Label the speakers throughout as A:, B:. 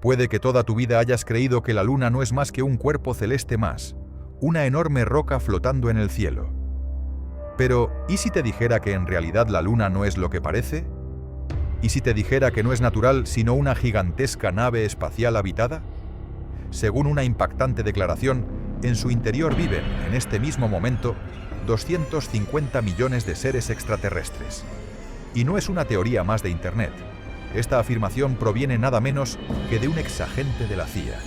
A: Puede que toda tu vida hayas creído que la Luna no es más que un cuerpo celeste más, una enorme roca flotando en el cielo. Pero, ¿y si te dijera que en realidad la Luna no es lo que parece? ¿Y si te dijera que no es natural sino una gigantesca nave espacial habitada? Según una impactante declaración, en su interior viven, en este mismo momento, 250 millones de seres extraterrestres. Y no es una teoría más de Internet. Esta afirmación proviene nada menos que de un exagente de la CIA.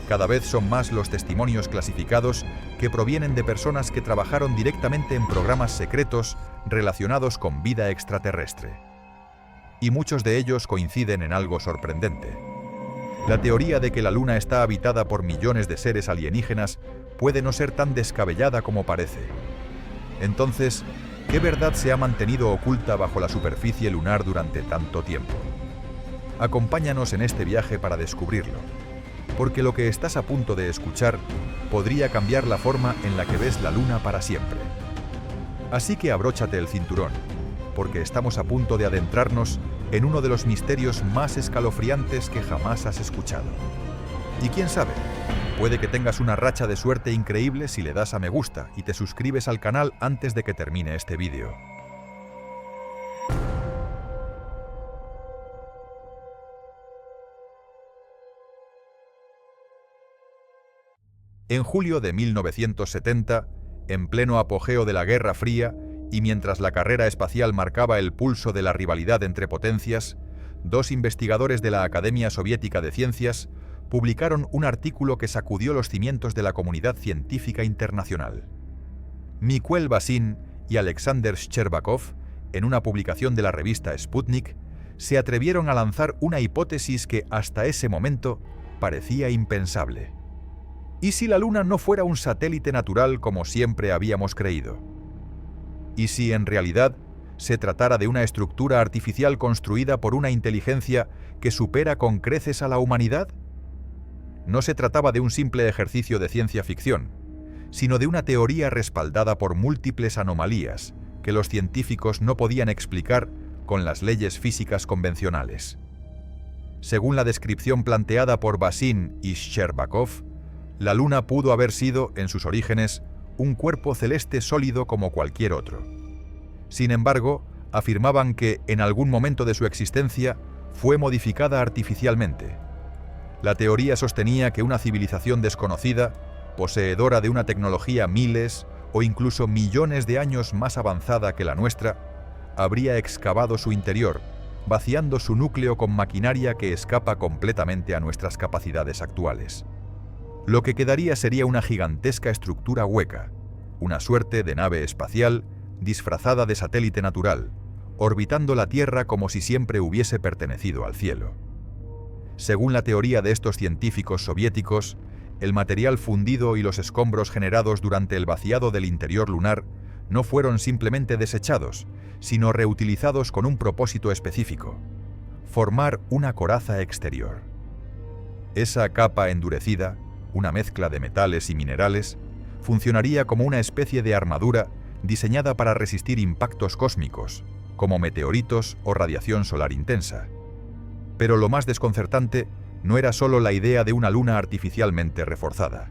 A: Cada vez son más los testimonios clasificados que provienen de personas que trabajaron directamente en programas secretos relacionados con vida extraterrestre. Y muchos de ellos coinciden en algo sorprendente. La teoría de que la Luna está habitada por millones de seres alienígenas puede no ser tan descabellada como parece. Entonces, ¿qué verdad se ha mantenido oculta bajo la superficie lunar durante tanto tiempo? Acompáñanos en este viaje para descubrirlo, porque lo que estás a punto de escuchar podría cambiar la forma en la que ves la Luna para siempre. Así que abróchate el cinturón, porque estamos a punto de adentrarnos en uno de los misterios más escalofriantes que jamás has escuchado. Y quién sabe, puede que tengas una racha de suerte increíble si le das a me gusta y te suscribes al canal antes de que termine este vídeo. En julio de 1970, en pleno apogeo de la Guerra Fría, y mientras la carrera espacial marcaba el pulso de la rivalidad entre potencias, dos investigadores de la Academia Soviética de Ciencias publicaron un artículo que sacudió los cimientos de la comunidad científica internacional. Mikuel Basin y Alexander Shcherbakov, en una publicación de la revista Sputnik, se atrevieron a lanzar una hipótesis que hasta ese momento parecía impensable. ¿Y si la Luna no fuera un satélite natural como siempre habíamos creído? ¿Y si en realidad se tratara de una estructura artificial construida por una inteligencia que supera con creces a la humanidad? No se trataba de un simple ejercicio de ciencia ficción, sino de una teoría respaldada por múltiples anomalías que los científicos no podían explicar con las leyes físicas convencionales. Según la descripción planteada por Basin y Shcherbakov, la Luna pudo haber sido, en sus orígenes, un cuerpo celeste sólido como cualquier otro. Sin embargo, afirmaban que, en algún momento de su existencia, fue modificada artificialmente. La teoría sostenía que una civilización desconocida, poseedora de una tecnología miles o incluso millones de años más avanzada que la nuestra, habría excavado su interior, vaciando su núcleo con maquinaria que escapa completamente a nuestras capacidades actuales. Lo que quedaría sería una gigantesca estructura hueca, una suerte de nave espacial disfrazada de satélite natural, orbitando la Tierra como si siempre hubiese pertenecido al cielo. Según la teoría de estos científicos soviéticos, el material fundido y los escombros generados durante el vaciado del interior lunar no fueron simplemente desechados, sino reutilizados con un propósito específico: formar una coraza exterior. Esa capa endurecida, una mezcla de metales y minerales, funcionaría como una especie de armadura diseñada para resistir impactos cósmicos, como meteoritos o radiación solar intensa. Pero lo más desconcertante no era solo la idea de una luna artificialmente reforzada.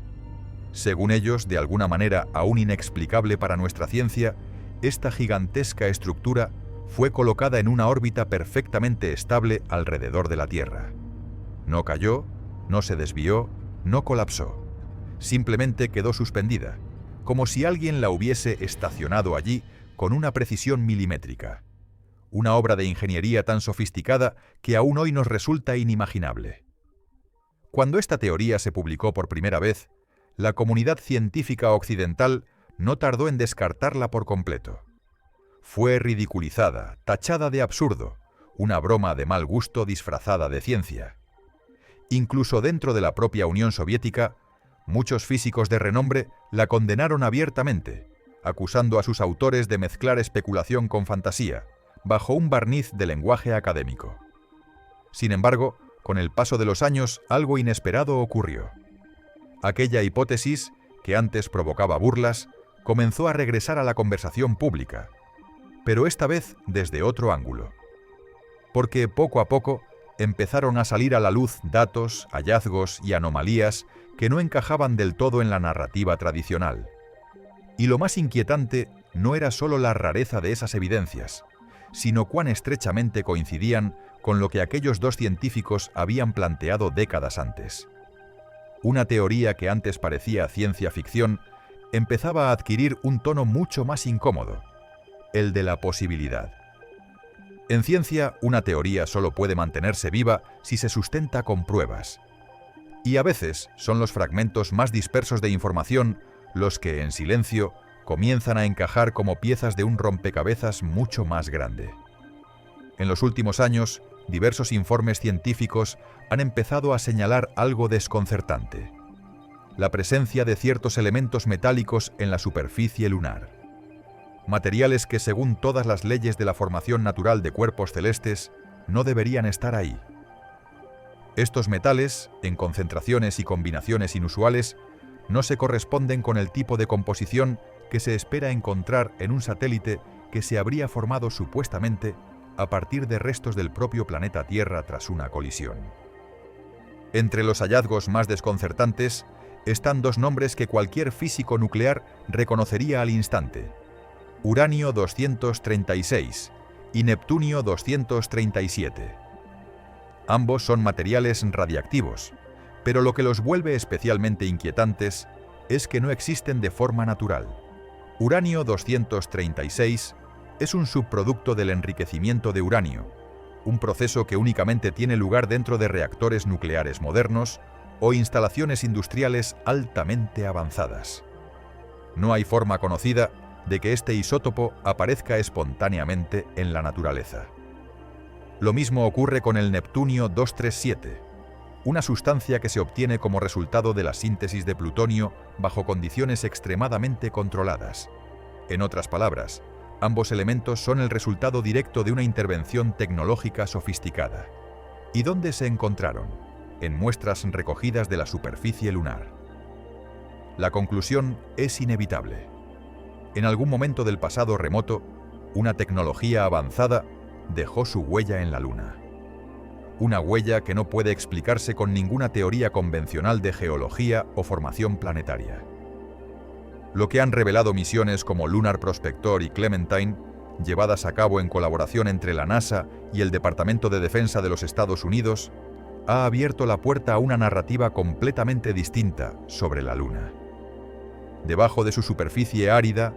A: Según ellos, de alguna manera aún inexplicable para nuestra ciencia, esta gigantesca estructura fue colocada en una órbita perfectamente estable alrededor de la Tierra. No cayó, no se desvió, no colapsó. Simplemente quedó suspendida, como si alguien la hubiese estacionado allí con una precisión milimétrica. Una obra de ingeniería tan sofisticada que aún hoy nos resulta inimaginable. Cuando esta teoría se publicó por primera vez, la comunidad científica occidental no tardó en descartarla por completo. Fue ridiculizada, tachada de absurdo, una broma de mal gusto disfrazada de ciencia. Incluso dentro de la propia Unión Soviética, muchos físicos de renombre la condenaron abiertamente, acusando a sus autores de mezclar especulación con fantasía, bajo un barniz de lenguaje académico. Sin embargo, con el paso de los años, algo inesperado ocurrió. Aquella hipótesis, que antes provocaba burlas, comenzó a regresar a la conversación pública, pero esta vez desde otro ángulo. Porque poco a poco, empezaron a salir a la luz datos, hallazgos y anomalías que no encajaban del todo en la narrativa tradicional. Y lo más inquietante no era solo la rareza de esas evidencias, sino cuán estrechamente coincidían con lo que aquellos dos científicos habían planteado décadas antes. Una teoría que antes parecía ciencia ficción empezaba a adquirir un tono mucho más incómodo, el de la posibilidad. En ciencia, una teoría solo puede mantenerse viva si se sustenta con pruebas. Y a veces son los fragmentos más dispersos de información los que, en silencio, comienzan a encajar como piezas de un rompecabezas mucho más grande. En los últimos años, diversos informes científicos han empezado a señalar algo desconcertante: la presencia de ciertos elementos metálicos en la superficie lunar. Materiales que, según todas las leyes de la formación natural de cuerpos celestes, no deberían estar ahí. Estos metales, en concentraciones y combinaciones inusuales, no se corresponden con el tipo de composición que se espera encontrar en un satélite que se habría formado supuestamente a partir de restos del propio planeta Tierra tras una colisión. Entre los hallazgos más desconcertantes están dos nombres que cualquier físico nuclear reconocería al instante: uranio 236 y neptunio 237. Ambos son materiales radiactivos, pero lo que los vuelve especialmente inquietantes es que no existen de forma natural. Uranio 236 es un subproducto del enriquecimiento de uranio, un proceso que únicamente tiene lugar dentro de reactores nucleares modernos o instalaciones industriales altamente avanzadas. No hay forma conocida de que este isótopo aparezca espontáneamente en la naturaleza. Lo mismo ocurre con el neptunio 237, una sustancia que se obtiene como resultado de la síntesis de plutonio bajo condiciones extremadamente controladas. En otras palabras, ambos elementos son el resultado directo de una intervención tecnológica sofisticada. ¿Y dónde se encontraron? En muestras recogidas de la superficie lunar. La conclusión es inevitable. En algún momento del pasado remoto, una tecnología avanzada dejó su huella en la Luna. Una huella que no puede explicarse con ninguna teoría convencional de geología o formación planetaria. Lo que han revelado misiones como Lunar Prospector y Clementine, llevadas a cabo en colaboración entre la NASA y el Departamento de Defensa de los Estados Unidos, ha abierto la puerta a una narrativa completamente distinta sobre la Luna. Debajo de su superficie árida,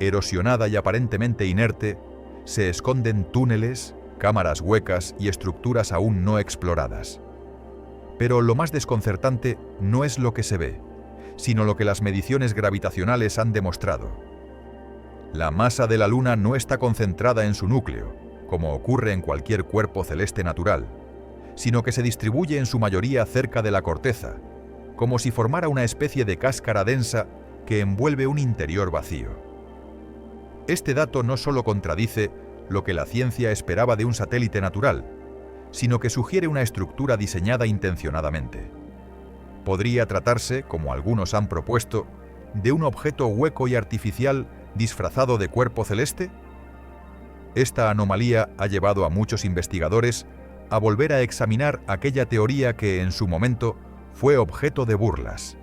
A: erosionada y aparentemente inerte, se esconden túneles, cámaras huecas y estructuras aún no exploradas. Pero lo más desconcertante no es lo que se ve, sino lo que las mediciones gravitacionales han demostrado. La masa de la Luna no está concentrada en su núcleo, como ocurre en cualquier cuerpo celeste natural, sino que se distribuye en su mayoría cerca de la corteza, como si formara una especie de cáscara densa que envuelve un interior vacío. Este dato no solo contradice lo que la ciencia esperaba de un satélite natural, sino que sugiere una estructura diseñada intencionadamente. Podría tratarse, como algunos han propuesto, de un objeto hueco y artificial disfrazado de cuerpo celeste. Esta anomalía ha llevado a muchos investigadores a volver a examinar aquella teoría que en su momento fue objeto de burlas: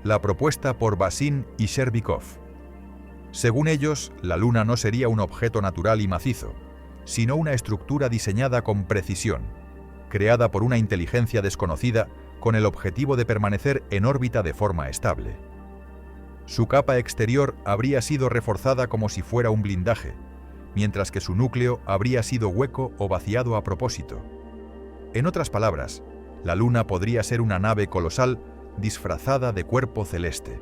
A: la propuesta por Bazin y Cherbikov. Según ellos, la Luna no sería un objeto natural y macizo, sino una estructura diseñada con precisión, creada por una inteligencia desconocida con el objetivo de permanecer en órbita de forma estable. Su capa exterior habría sido reforzada como si fuera un blindaje, mientras que su núcleo habría sido hueco o vaciado a propósito. En otras palabras, la Luna podría ser una nave colosal disfrazada de cuerpo celeste,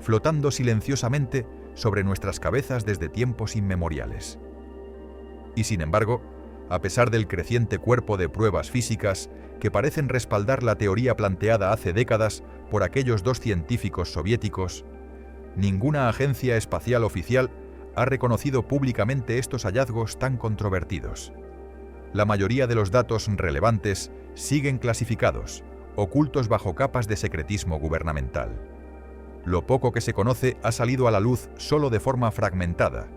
A: flotando silenciosamente sobre nuestras cabezas desde tiempos inmemoriales. Y sin embargo, a pesar del creciente cuerpo de pruebas físicas que parecen respaldar la teoría planteada hace décadas por aquellos dos científicos soviéticos, ninguna agencia espacial oficial ha reconocido públicamente estos hallazgos tan controvertidos. La mayoría de los datos relevantes siguen clasificados, ocultos bajo capas de secretismo gubernamental. Lo poco que se conoce ha salido a la luz solo de forma fragmentada,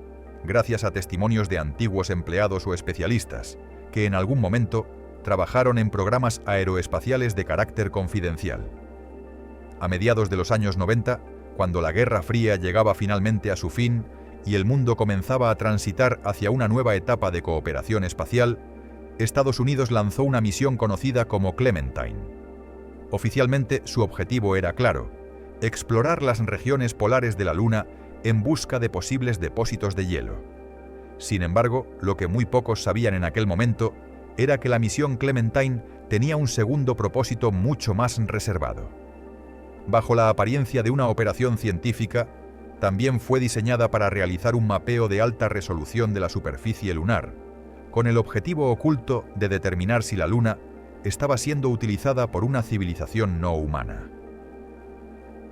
A: gracias a testimonios de antiguos empleados o especialistas, que en algún momento trabajaron en programas aeroespaciales de carácter confidencial. A mediados de los años 90, cuando la Guerra Fría llegaba finalmente a su fin y el mundo comenzaba a transitar hacia una nueva etapa de cooperación espacial, Estados Unidos lanzó una misión conocida como Clementine. Oficialmente, su objetivo era claro: explorar las regiones polares de la Luna en busca de posibles depósitos de hielo. Sin embargo, lo que muy pocos sabían en aquel momento era que la misión Clementine tenía un segundo propósito mucho más reservado. Bajo la apariencia de una operación científica, también fue diseñada para realizar un mapeo de alta resolución de la superficie lunar, con el objetivo oculto de determinar si la Luna estaba siendo utilizada por una civilización no humana.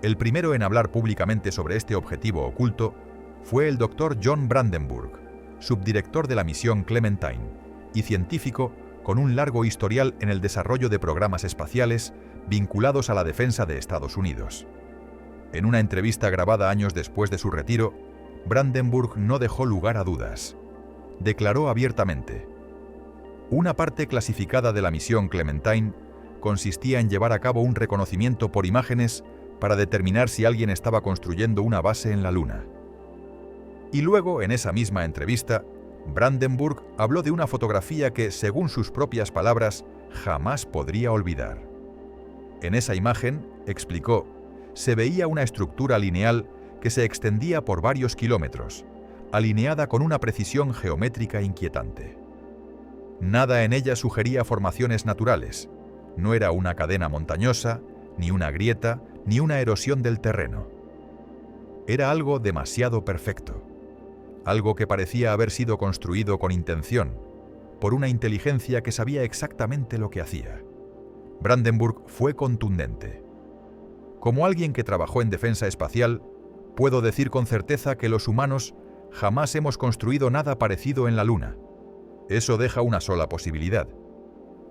A: El primero en hablar públicamente sobre este objetivo oculto fue el Dr. John Brandenburg, subdirector de la misión Clementine y científico con un largo historial en el desarrollo de programas espaciales vinculados a la defensa de Estados Unidos. En una entrevista grabada años después de su retiro, Brandenburg no dejó lugar a dudas. Declaró abiertamente: una parte clasificada de la misión Clementine consistía en llevar a cabo un reconocimiento por imágenes para determinar si alguien estaba construyendo una base en la Luna. Y luego, en esa misma entrevista, Brandenburg habló de una fotografía que, según sus propias palabras, jamás podría olvidar. En esa imagen, explicó, se veía una estructura lineal que se extendía por varios kilómetros, alineada con una precisión geométrica inquietante. Nada en ella sugería formaciones naturales. No era una cadena montañosa, ni una grieta, ni una erosión del terreno. Era algo demasiado perfecto. Algo que parecía haber sido construido con intención, por una inteligencia que sabía exactamente lo que hacía. Brandenburg fue contundente. Como alguien que trabajó en defensa espacial, puedo decir con certeza que los humanos jamás hemos construido nada parecido en la Luna. Eso deja una sola posibilidad.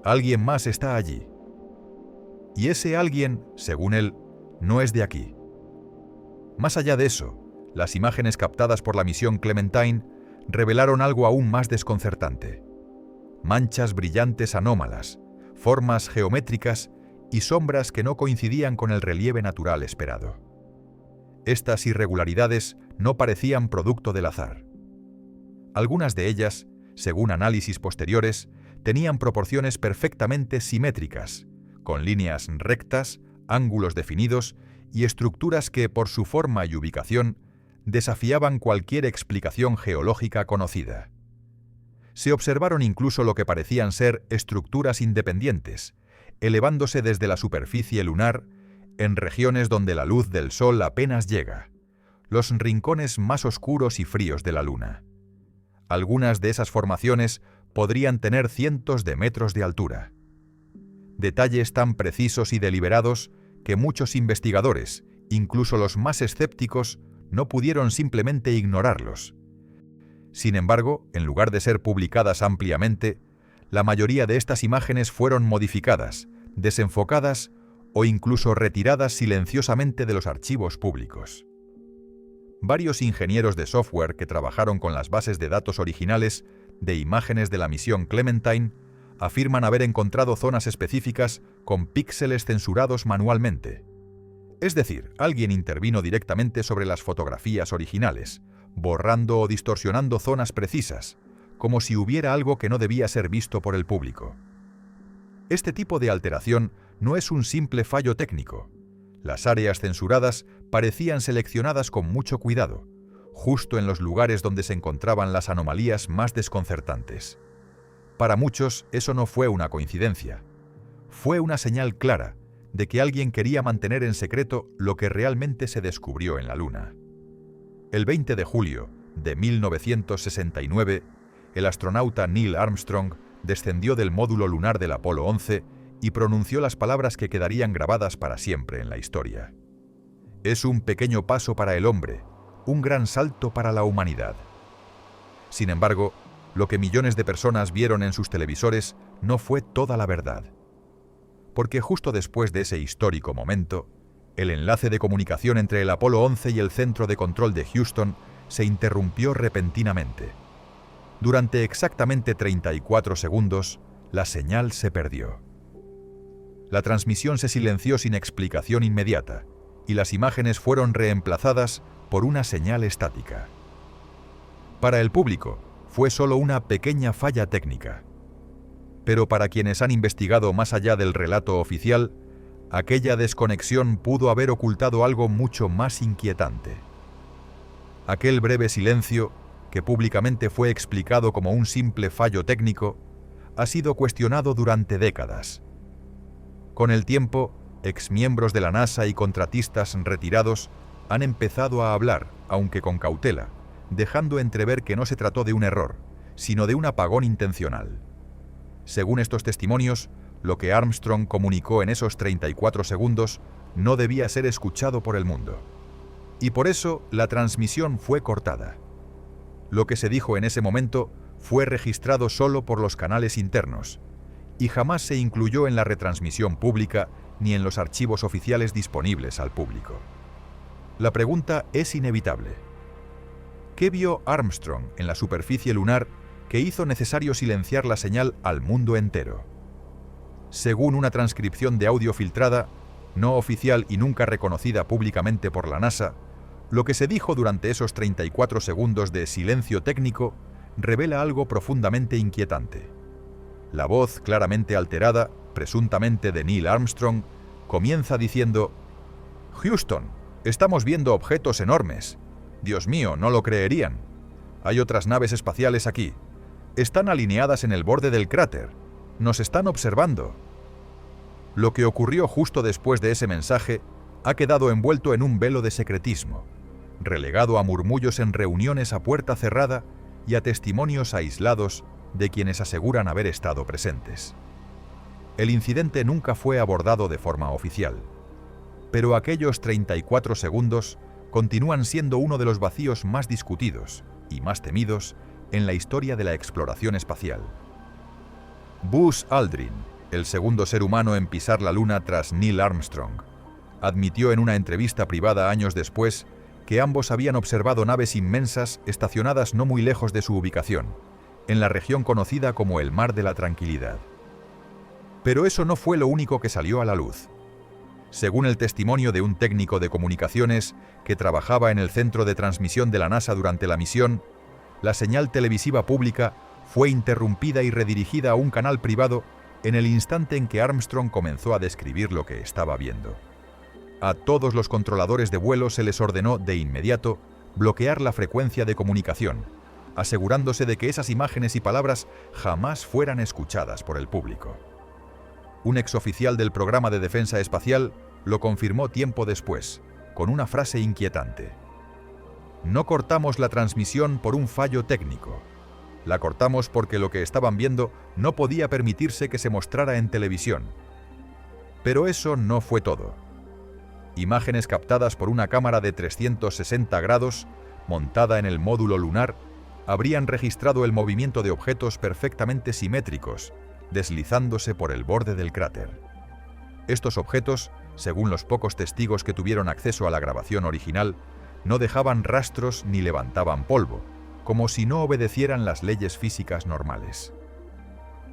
A: Alguien más está allí. Y ese alguien, según él, no es de aquí. Más allá de eso, las imágenes captadas por la misión Clementine revelaron algo aún más desconcertante. Manchas brillantes anómalas, formas geométricas y sombras que no coincidían con el relieve natural esperado. Estas irregularidades no parecían producto del azar. Algunas de ellas, según análisis posteriores, tenían proporciones perfectamente simétricas, con líneas rectas, ángulos definidos y estructuras que, por su forma y ubicación, desafiaban cualquier explicación geológica conocida. Se observaron incluso lo que parecían ser estructuras independientes, elevándose desde la superficie lunar en regiones donde la luz del Sol apenas llega, los rincones más oscuros y fríos de la Luna. Algunas de esas formaciones podrían tener cientos de metros de altura. Detalles tan precisos y deliberados que muchos investigadores, incluso los más escépticos, no pudieron simplemente ignorarlos. Sin embargo, en lugar de ser publicadas ampliamente, la mayoría de estas imágenes fueron modificadas, desenfocadas o incluso retiradas silenciosamente de los archivos públicos. Varios ingenieros de software que trabajaron con las bases de datos originales de imágenes de la misión Clementine afirman haber encontrado zonas específicas con píxeles censurados manualmente. Es decir, alguien intervino directamente sobre las fotografías originales, borrando o distorsionando zonas precisas, como si hubiera algo que no debía ser visto por el público. Este tipo de alteración no es un simple fallo técnico. Las áreas censuradas parecían seleccionadas con mucho cuidado, justo en los lugares donde se encontraban las anomalías más desconcertantes. Para muchos, eso no fue una coincidencia. Fue una señal clara de que alguien quería mantener en secreto lo que realmente se descubrió en la Luna. El 20 de julio de 1969, el astronauta Neil Armstrong descendió del módulo lunar del Apolo 11 y pronunció las palabras que quedarían grabadas para siempre en la historia. Es un pequeño paso para el hombre, un gran salto para la humanidad. Sin embargo, lo que millones de personas vieron en sus televisores no fue toda la verdad. Porque justo después de ese histórico momento, el enlace de comunicación entre el Apolo 11 y el centro de control de Houston se interrumpió repentinamente. Durante exactamente 34 segundos, la señal se perdió. La transmisión se silenció sin explicación inmediata, y las imágenes fueron reemplazadas por una señal estática. Para el público, fue solo una pequeña falla técnica. Pero para quienes han investigado más allá del relato oficial, aquella desconexión pudo haber ocultado algo mucho más inquietante. Aquel breve silencio, que públicamente fue explicado como un simple fallo técnico, ha sido cuestionado durante décadas. Con el tiempo, exmiembros de la NASA y contratistas retirados han empezado a hablar, aunque con cautela, dejando entrever que no se trató de un error, sino de un apagón intencional. Según estos testimonios, lo que Armstrong comunicó en esos 34 segundos no debía ser escuchado por el mundo. Y por eso la transmisión fue cortada. Lo que se dijo en ese momento fue registrado solo por los canales internos, y jamás se incluyó en la retransmisión pública ni en los archivos oficiales disponibles al público. La pregunta es inevitable. ¿Qué vio Armstrong en la superficie lunar que hizo necesario silenciar la señal al mundo entero? Según una transcripción de audio filtrada, no oficial y nunca reconocida públicamente por la NASA, lo que se dijo durante esos 34 segundos de silencio técnico revela algo profundamente inquietante. La voz, claramente alterada, presuntamente de Neil Armstrong, comienza diciendo: «Houston, estamos viendo objetos enormes. Dios mío, no lo creerían. Hay otras naves espaciales aquí. Están alineadas en el borde del cráter. Nos están observando». Lo que ocurrió justo después de ese mensaje ha quedado envuelto en un velo de secretismo, relegado a murmullos en reuniones a puerta cerrada y a testimonios aislados de quienes aseguran haber estado presentes. El incidente nunca fue abordado de forma oficial, pero aquellos 34 segundos continúan siendo uno de los vacíos más discutidos y más temidos en la historia de la exploración espacial. Buzz Aldrin, el segundo ser humano en pisar la Luna tras Neil Armstrong, admitió en una entrevista privada años después que ambos habían observado naves inmensas estacionadas no muy lejos de su ubicación, en la región conocida como el Mar de la Tranquilidad. Pero eso no fue lo único que salió a la luz. Según el testimonio de un técnico de comunicaciones que trabajaba en el centro de transmisión de la NASA durante la misión, la señal televisiva pública fue interrumpida y redirigida a un canal privado en el instante en que Armstrong comenzó a describir lo que estaba viendo. A todos los controladores de vuelo se les ordenó de inmediato bloquear la frecuencia de comunicación, asegurándose de que esas imágenes y palabras jamás fueran escuchadas por el público. Un exoficial del programa de defensa espacial lo confirmó tiempo después, con una frase inquietante: «No cortamos la transmisión por un fallo técnico. La cortamos porque lo que estaban viendo no podía permitirse que se mostrara en televisión». Pero eso no fue todo. Imágenes captadas por una cámara de 360 grados, montada en el módulo lunar, habrían registrado el movimiento de objetos perfectamente simétricos, deslizándose por el borde del cráter. Estos objetos, según los pocos testigos que tuvieron acceso a la grabación original, no dejaban rastros ni levantaban polvo, como si no obedecieran las leyes físicas normales.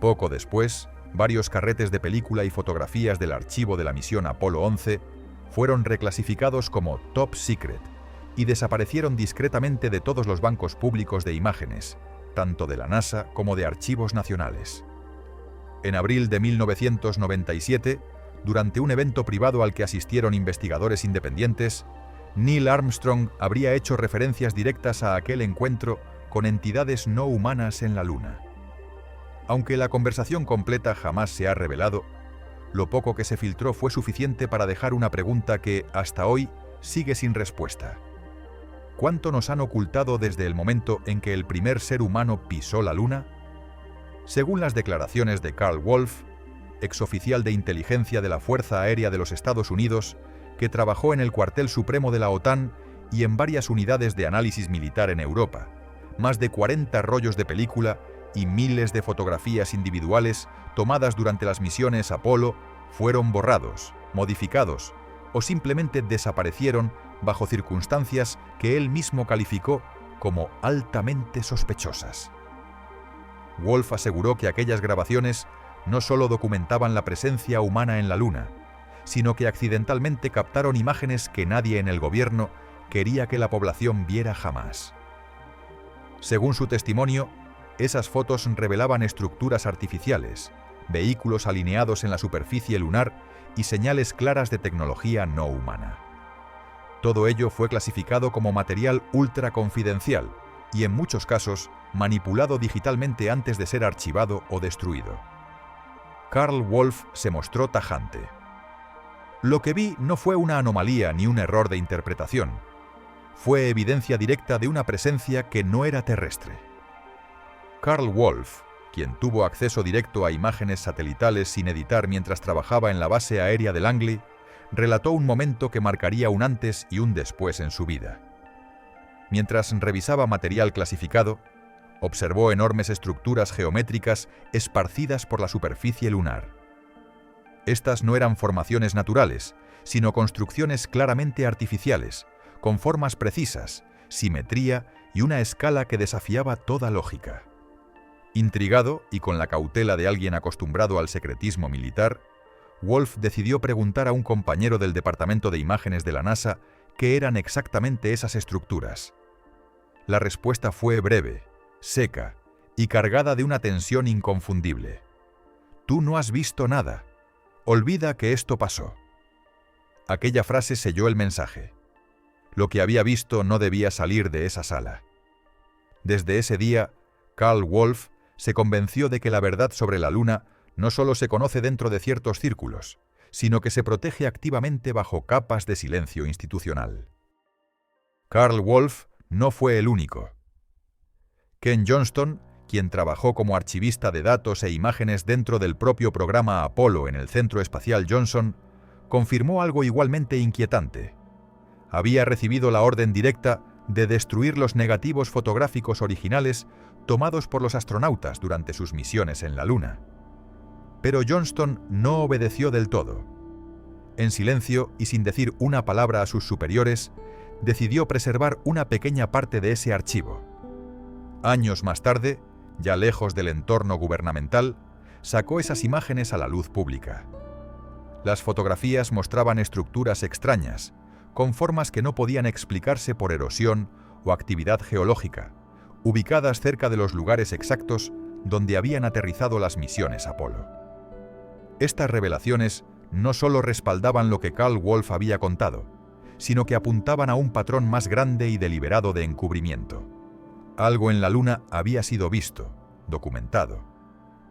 A: Poco después, varios carretes de película y fotografías del archivo de la misión Apolo 11 fueron reclasificados como Top Secret y desaparecieron discretamente de todos los bancos públicos de imágenes, tanto de la NASA como de archivos nacionales. En abril de 1997, durante un evento privado al que asistieron investigadores independientes, Neil Armstrong habría hecho referencias directas a aquel encuentro con entidades no humanas en la Luna. Aunque la conversación completa jamás se ha revelado, lo poco que se filtró fue suficiente para dejar una pregunta que, hasta hoy, sigue sin respuesta. ¿Cuánto nos han ocultado desde el momento en que el primer ser humano pisó la Luna? Según las declaraciones de Carl Wolf, exoficial de inteligencia de la Fuerza Aérea de los Estados Unidos, que trabajó en el cuartel supremo de la OTAN y en varias unidades de análisis militar en Europa, más de 40 rollos de película y miles de fotografías individuales tomadas durante las misiones Apolo fueron borrados, modificados o simplemente desaparecieron bajo circunstancias que él mismo calificó como altamente sospechosas. Wolf aseguró que aquellas grabaciones no solo documentaban la presencia humana en la Luna, sino que accidentalmente captaron imágenes que nadie en el gobierno quería que la población viera jamás. Según su testimonio, esas fotos revelaban estructuras artificiales, vehículos alineados en la superficie lunar y señales claras de tecnología no humana. Todo ello fue clasificado como material ultra confidencial y, en muchos casos, manipulado digitalmente antes de ser archivado o destruido. Karl Wolf se mostró tajante. Lo que vi no fue una anomalía ni un error de interpretación. Fue evidencia directa de una presencia que no era terrestre. Karl Wolf, quien tuvo acceso directo a imágenes satelitales sin editar mientras trabajaba en la base aérea de Langley, relató un momento que marcaría un antes y un después en su vida. Mientras revisaba material clasificado, observó enormes estructuras geométricas esparcidas por la superficie lunar. Estas no eran formaciones naturales, sino construcciones claramente artificiales, con formas precisas, simetría y una escala que desafiaba toda lógica. Intrigado y con la cautela de alguien acostumbrado al secretismo militar, Wolf decidió preguntar a un compañero del Departamento de Imágenes de la NASA qué eran exactamente esas estructuras. La respuesta fue breve, seca y cargada de una tensión inconfundible. «Tú no has visto nada. Olvida que esto pasó». Aquella frase selló el mensaje. Lo que había visto no debía salir de esa sala. Desde ese día, Karl Wolf se convenció de que la verdad sobre la Luna no solo se conoce dentro de ciertos círculos, sino que se protege activamente bajo capas de silencio institucional. Karl Wolf no fue el único. Ken Johnston, quien trabajó como archivista de datos e imágenes dentro del propio programa Apolo en el Centro Espacial Johnson, confirmó algo igualmente inquietante. Había recibido la orden directa de destruir los negativos fotográficos originales tomados por los astronautas durante sus misiones en la Luna. Pero Johnston no obedeció del todo. En silencio y sin decir una palabra a sus superiores, decidió preservar una pequeña parte de ese archivo. Años más tarde, ya lejos del entorno gubernamental, sacó esas imágenes a la luz pública. Las fotografías mostraban estructuras extrañas, con formas que no podían explicarse por erosión o actividad geológica, ubicadas cerca de los lugares exactos donde habían aterrizado las misiones Apolo. Estas revelaciones no solo respaldaban lo que Karl Wolf había contado, sino que apuntaban a un patrón más grande y deliberado de encubrimiento. Algo en la Luna había sido visto, documentado,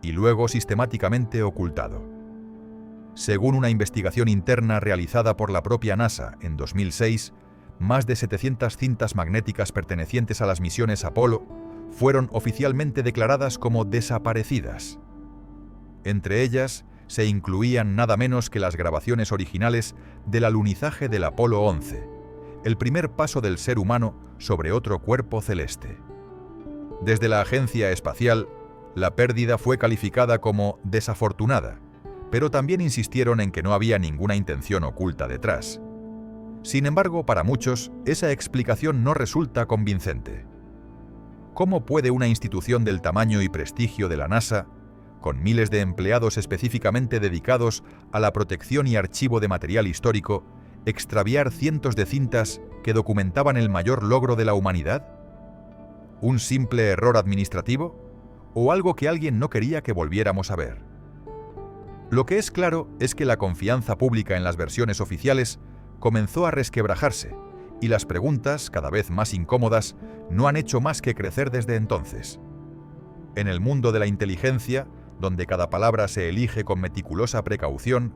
A: y luego sistemáticamente ocultado. Según una investigación interna realizada por la propia NASA en 2006, más de 700 cintas magnéticas pertenecientes a las misiones Apolo fueron oficialmente declaradas como desaparecidas. Entre ellas se incluían nada menos que las grabaciones originales del alunizaje del Apolo 11, el primer paso del ser humano sobre otro cuerpo celeste. Desde la agencia espacial, la pérdida fue calificada como desafortunada, pero también insistieron en que no había ninguna intención oculta detrás. Sin embargo, para muchos, esa explicación no resulta convincente. ¿Cómo puede una institución del tamaño y prestigio de la NASA, con miles de empleados específicamente dedicados a la protección y archivo de material histórico, extraviar cientos de cintas que documentaban el mayor logro de la humanidad? ¿Un simple error administrativo? ¿O algo que alguien no quería que volviéramos a ver? Lo que es claro es que la confianza pública en las versiones oficiales comenzó a resquebrajarse, y las preguntas, cada vez más incómodas, no han hecho más que crecer desde entonces. En el mundo de la inteligencia, donde cada palabra se elige con meticulosa precaución,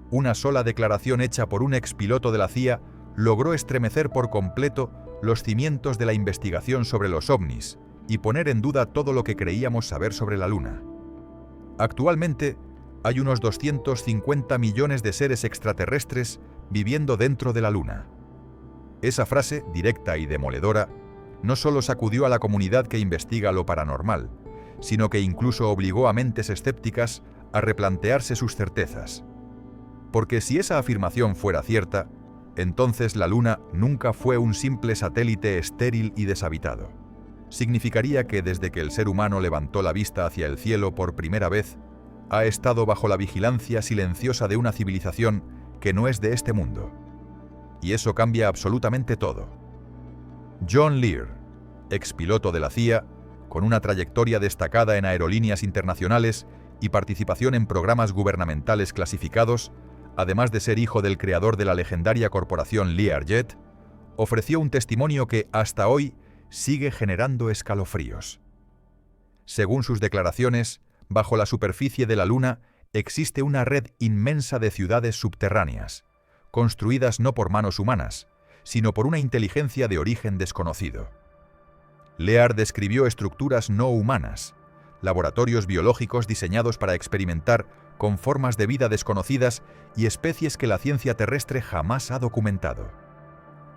A: una sola declaración hecha por un expiloto de la CIA logró estremecer por completo los cimientos de la investigación sobre los ovnis y poner en duda todo lo que creíamos saber sobre la Luna. Actualmente, hay unos 250 millones de seres extraterrestres viviendo dentro de la Luna. Esa frase, directa y demoledora, no solo sacudió a la comunidad que investiga lo paranormal, sino que incluso obligó a mentes escépticas a replantearse sus certezas. Porque si esa afirmación fuera cierta, entonces la Luna nunca fue un simple satélite estéril y deshabitado. Significaría que desde que el ser humano levantó la vista hacia el cielo por primera vez, ha estado bajo la vigilancia silenciosa de una civilización que no es de este mundo. Y eso cambia absolutamente todo. John Lear, expiloto de la CIA, con una trayectoria destacada en aerolíneas internacionales y participación en programas gubernamentales clasificados, además de ser hijo del creador de la legendaria corporación Learjet, ofreció un testimonio que, hasta hoy, sigue generando escalofríos. Según sus declaraciones, bajo la superficie de la Luna existe una red inmensa de ciudades subterráneas, construidas no por manos humanas, sino por una inteligencia de origen desconocido. Lear describió estructuras no humanas, laboratorios biológicos diseñados para experimentar con formas de vida desconocidas y especies que la ciencia terrestre jamás ha documentado.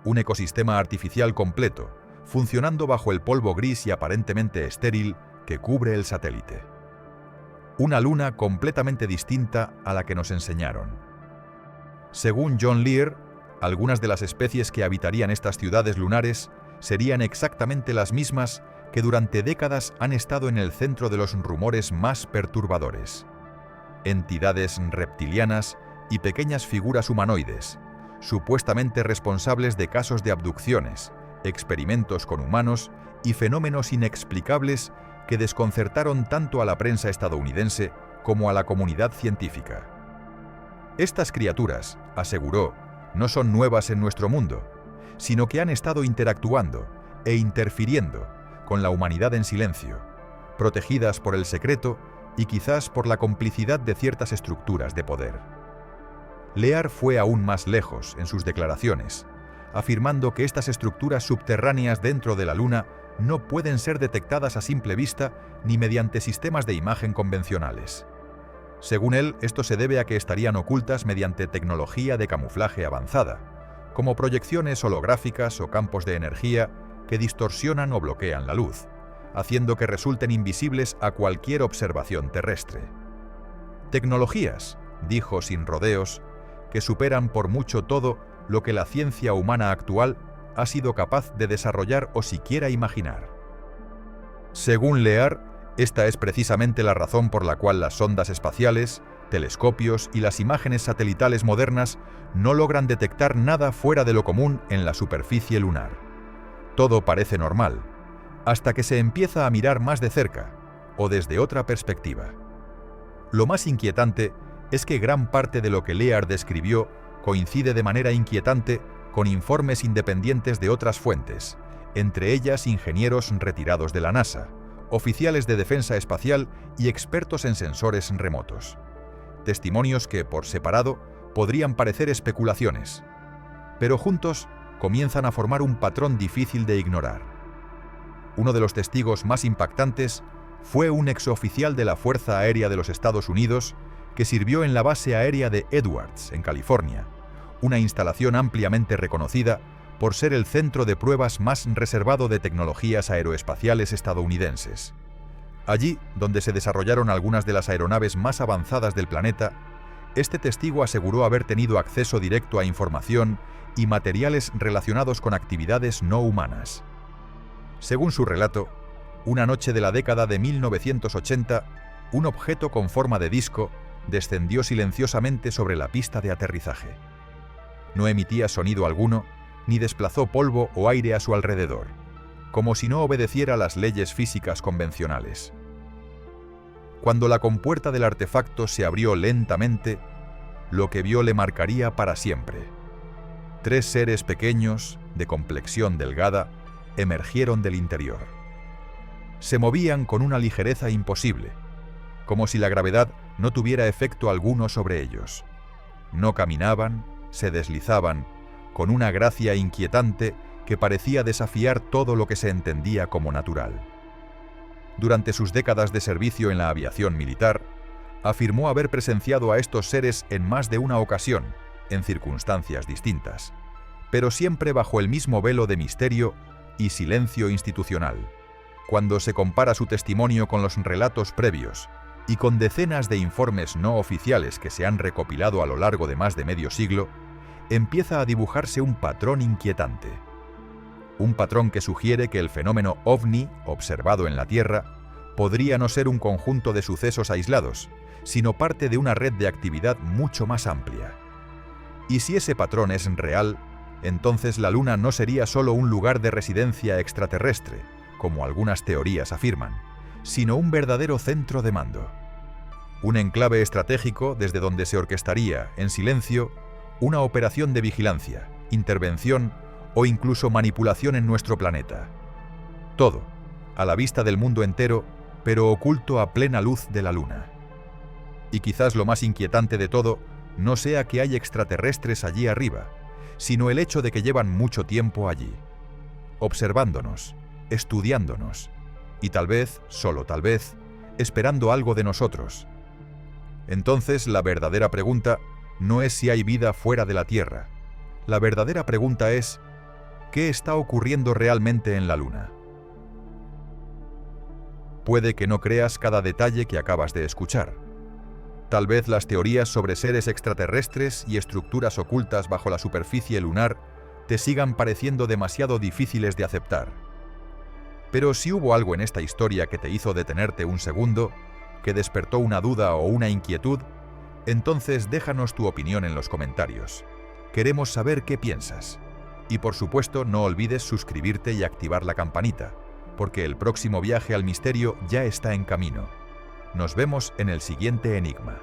A: Un ecosistema artificial completo, funcionando bajo el polvo gris y aparentemente estéril que cubre el satélite. Una luna completamente distinta a la que nos enseñaron. Según John Lear, algunas de las especies que habitarían estas ciudades lunares serían exactamente las mismas que durante décadas han estado en el centro de los rumores más perturbadores. Entidades reptilianas y pequeñas figuras humanoides, supuestamente responsables de casos de abducciones, experimentos con humanos y fenómenos inexplicables que desconcertaron tanto a la prensa estadounidense como a la comunidad científica. Estas criaturas, aseguró, no son nuevas en nuestro mundo, sino que han estado interactuando e interfiriendo con la humanidad en silencio, protegidas por el secreto y quizás por la complicidad de ciertas estructuras de poder. Lear fue aún más lejos en sus declaraciones, afirmando que estas estructuras subterráneas dentro de la Luna no pueden ser detectadas a simple vista ni mediante sistemas de imagen convencionales. Según él, esto se debe a que estarían ocultas mediante tecnología de camuflaje avanzada, como proyecciones holográficas o campos de energía que distorsionan o bloquean la luz, haciendo que resulten invisibles a cualquier observación terrestre. Tecnologías, dijo sin rodeos, que superan por mucho todo lo que la ciencia humana actual ha sido capaz de desarrollar o siquiera imaginar. Según Lear, esta es precisamente la razón por la cual las sondas espaciales, telescopios y las imágenes satelitales modernas no logran detectar nada fuera de lo común en la superficie lunar. Todo parece normal, hasta que se empieza a mirar más de cerca o desde otra perspectiva. Lo más inquietante es que gran parte de lo que Lear describió coincide de manera inquietante con informes independientes de otras fuentes, entre ellas ingenieros retirados de la NASA, oficiales de defensa espacial y expertos en sensores remotos. Testimonios que, por separado, podrían parecer especulaciones, pero juntos comienzan a formar un patrón difícil de ignorar. Uno de los testigos más impactantes fue un exoficial de la Fuerza Aérea de los Estados Unidos que sirvió en la base aérea de Edwards, en California, una instalación ampliamente reconocida por ser el centro de pruebas más reservado de tecnologías aeroespaciales estadounidenses. Allí, donde se desarrollaron algunas de las aeronaves más avanzadas del planeta, este testigo aseguró haber tenido acceso directo a información y materiales relacionados con actividades no humanas. Según su relato, una noche de la década de 1980, un objeto con forma de disco descendió silenciosamente sobre la pista de aterrizaje. No emitía sonido alguno, ni desplazó polvo o aire a su alrededor, como si no obedeciera las leyes físicas convencionales. Cuando la compuerta del artefacto se abrió lentamente, lo que vio le marcaría para siempre. 3 seres pequeños, de complexión delgada, emergieron del interior. Se movían con una ligereza imposible, como si la gravedad no tuviera efecto alguno sobre ellos. No caminaban, se deslizaban, con una gracia inquietante que parecía desafiar todo lo que se entendía como natural. Durante sus décadas de servicio en la aviación militar, afirmó haber presenciado a estos seres en más de una ocasión, en circunstancias distintas, pero siempre bajo el mismo velo de misterio y silencio institucional. Cuando se compara su testimonio con los relatos previos y con decenas de informes no oficiales que se han recopilado a lo largo de más de medio siglo, empieza a dibujarse un patrón inquietante. Un patrón que sugiere que el fenómeno ovni, observado en la Tierra, podría no ser un conjunto de sucesos aislados, sino parte de una red de actividad mucho más amplia. Y si ese patrón es real, entonces la Luna no sería solo un lugar de residencia extraterrestre, como algunas teorías afirman, sino un verdadero centro de mando. Un enclave estratégico desde donde se orquestaría, en silencio, una operación de vigilancia, intervención o incluso manipulación en nuestro planeta. Todo, a la vista del mundo entero, pero oculto a plena luz de la Luna. Y quizás lo más inquietante de todo no sea que hay extraterrestres allí arriba, sino el hecho de que llevan mucho tiempo allí, observándonos, estudiándonos, y tal vez, solo tal vez, esperando algo de nosotros. Entonces, la verdadera pregunta no es si hay vida fuera de la Tierra. La verdadera pregunta es, ¿qué está ocurriendo realmente en la Luna? Puede que no creas cada detalle que acabas de escuchar. Tal vez las teorías sobre seres extraterrestres y estructuras ocultas bajo la superficie lunar te sigan pareciendo demasiado difíciles de aceptar. Pero si hubo algo en esta historia que te hizo detenerte un segundo, que despertó una duda o una inquietud, entonces déjanos tu opinión en los comentarios. Queremos saber qué piensas. Y por supuesto no olvides suscribirte y activar la campanita, porque el próximo viaje al misterio ya está en camino. Nos vemos en el siguiente enigma.